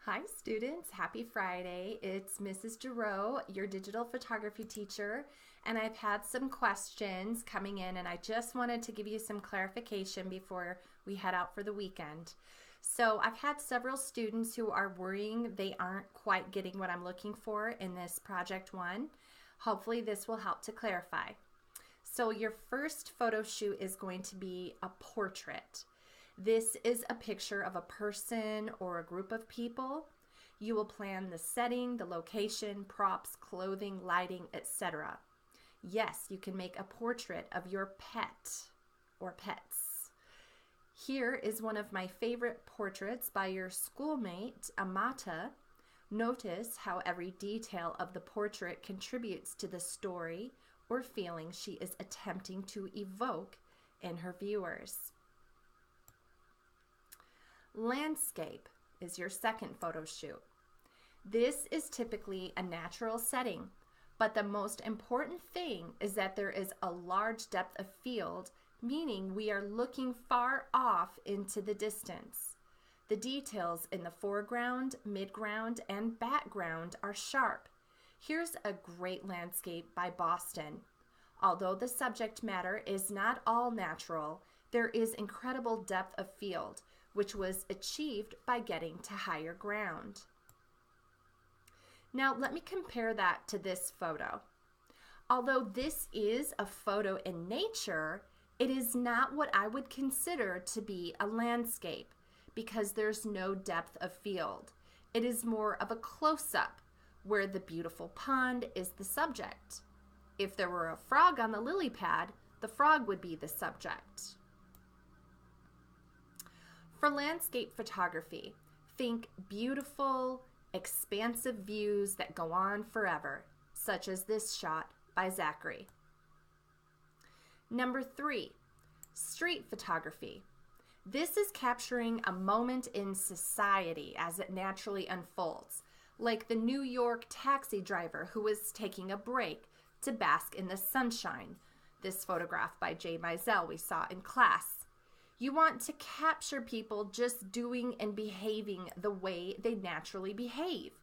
Hi students, happy Friday. It's Mrs. Girot, your digital photography teacher, and I've had some questions coming in and I just wanted to give you some clarification before we head out for the weekend. So I've had several students who are worrying they aren't quite getting what I'm looking for in this project one. Hopefully this will help to clarify. So your first photo shoot is going to be a portrait. This is a picture of a person or a group of people. You will plan the setting, the location, props, clothing, lighting, etc. Yes, you can make a portrait of your pet or pets. Here is one of my favorite portraits by your schoolmate, Amata. Notice how every detail of the portrait contributes to the story or feeling she is attempting to evoke in her viewers. Landscape is your second photo shoot. This is typically a natural setting, but the most important thing is that there is a large depth of field, meaning we are looking far off into the distance. The details in the foreground, midground, and background are sharp. Here's a great landscape by Boston. Although the subject matter is not all natural, there is incredible depth of field, which was achieved by getting to higher ground. Now let me compare that to this photo. Although this is a photo in nature, it is not what I would consider to be a landscape because there's no depth of field. It is more of a close-up where the beautiful pond is the subject. If there were a frog on the lily pad, the frog would be the subject. For landscape photography, think beautiful, expansive views that go on forever, such as this shot by Zachary. Number 3, street photography. This is capturing a moment in society as it naturally unfolds, like the New York taxi driver who was taking a break to bask in the sunshine. This photograph by Jay Mizell we saw in class. You want to capture people just doing and behaving the way they naturally behave.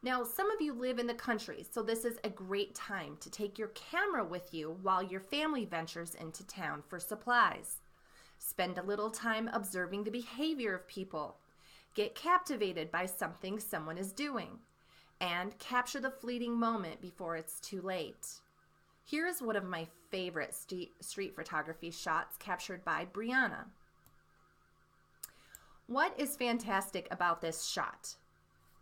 Now, some of you live in the country, so this is a great time to take your camera with you while your family ventures into town for supplies. Spend a little time observing the behavior of people. Get captivated by something someone is doing, and capture the fleeting moment before it's too late. Here is one of my favorite street photography shots captured by Brianna. What is fantastic about this shot?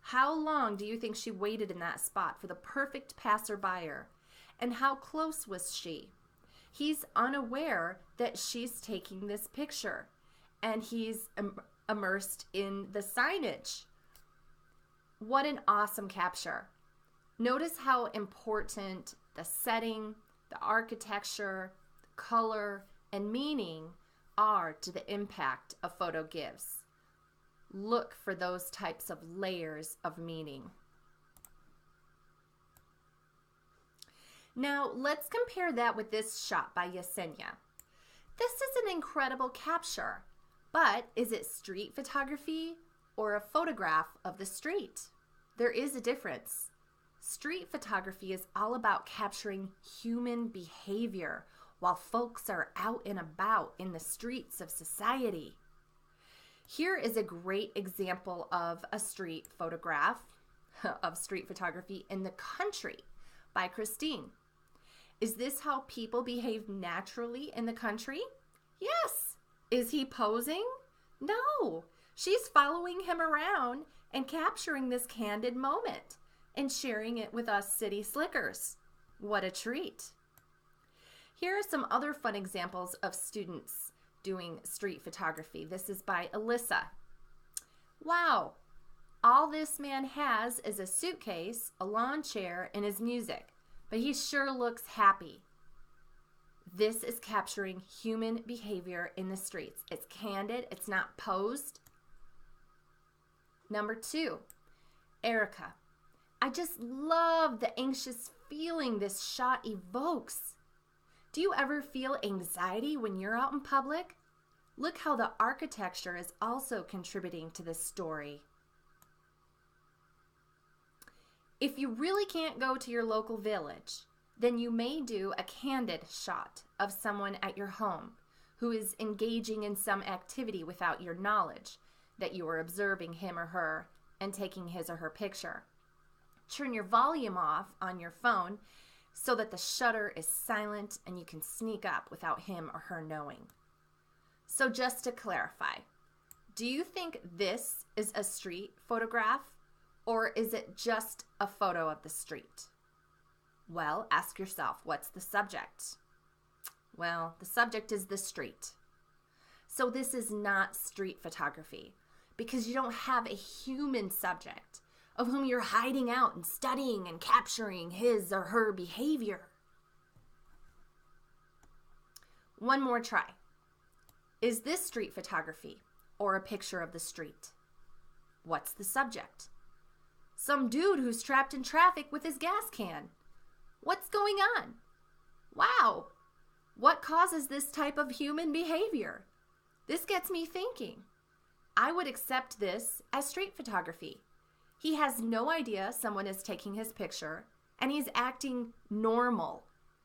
How long do you think she waited in that spot for the perfect passerby? And how close was she? He's unaware that she's taking this picture, and he's immersed in the signage. What an awesome capture. Notice how important the setting, the architecture, the color, and meaning are to the impact a photo gives. Look for those types of layers of meaning. Now let's compare that with this shot by Yesenia. This is an incredible capture, but is it street photography or a photograph of the street? There is a difference. Street photography is all about capturing human behavior while folks are out and about in the streets of society. Here is a great example of a street photograph of street photography in the country by Christine. Is this how people behave naturally in the country? Yes. Is he posing? No. She's following him around and capturing this candid moment and sharing it with us city slickers. What a treat. Here are some other fun examples of students doing street photography. This is by Alyssa. Wow, all this man has is a suitcase, a lawn chair, and his music, but he sure looks happy. This is capturing human behavior in the streets. It's candid, it's not posed. Number 2, Erica. I just love the anxious feeling this shot evokes. Do you ever feel anxiety when you're out in public? Look how the architecture is also contributing to this story. If you really can't go to your local village, then you may do a candid shot of someone at your home who is engaging in some activity without your knowledge that you are observing him or her and taking his or her picture. Turn your volume off on your phone so that the shutter is silent and you can sneak up without him or her knowing. So just to clarify, do you think this is a street photograph, or is it just a photo of the street? Well, ask yourself, what's the subject? Well, the subject is the street. So this is not street photography because you don't have a human subject of whom you're hiding out and studying and capturing his or her behavior. One more try. Is this street photography or a picture of the street? What's the subject? Some dude who's trapped in traffic with his gas can. What's going on? Wow, what causes this type of human behavior? This gets me thinking. I would accept this as street photography. He has no idea someone is taking his picture, and he's acting normal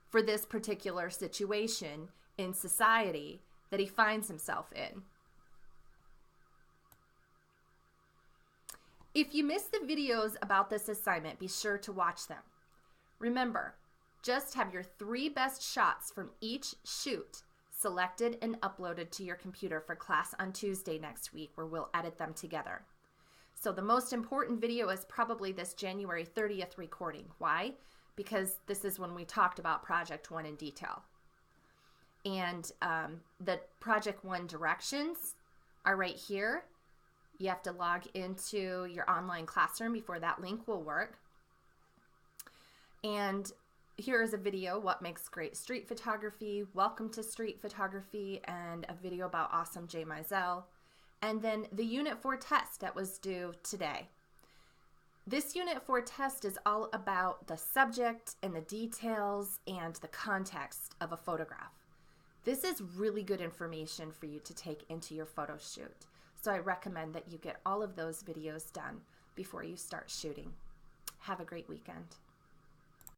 for this particular situation in society that he finds himself in. If you missed the videos about this assignment, be sure to watch them. Remember, just have your 3 best shots from each shoot selected and uploaded to your computer for class on Tuesday next week, where we'll edit them together. So the most important video is probably this January 30th recording. Why? Because this is when we talked about Project 1 in detail. And the Project 1 directions are right here. You have to log into your online classroom before that link will work. And here is a video, What Makes Great Street Photography, Welcome to Street Photography, and a video about Awesome J. Mizell. And then the Unit 4 test that was due today. This Unit 4 test is all about the subject and the details and the context of a photograph. This is really good information for you to take into your photo shoot. So I recommend that you get all of those videos done before you start shooting. Have a great weekend.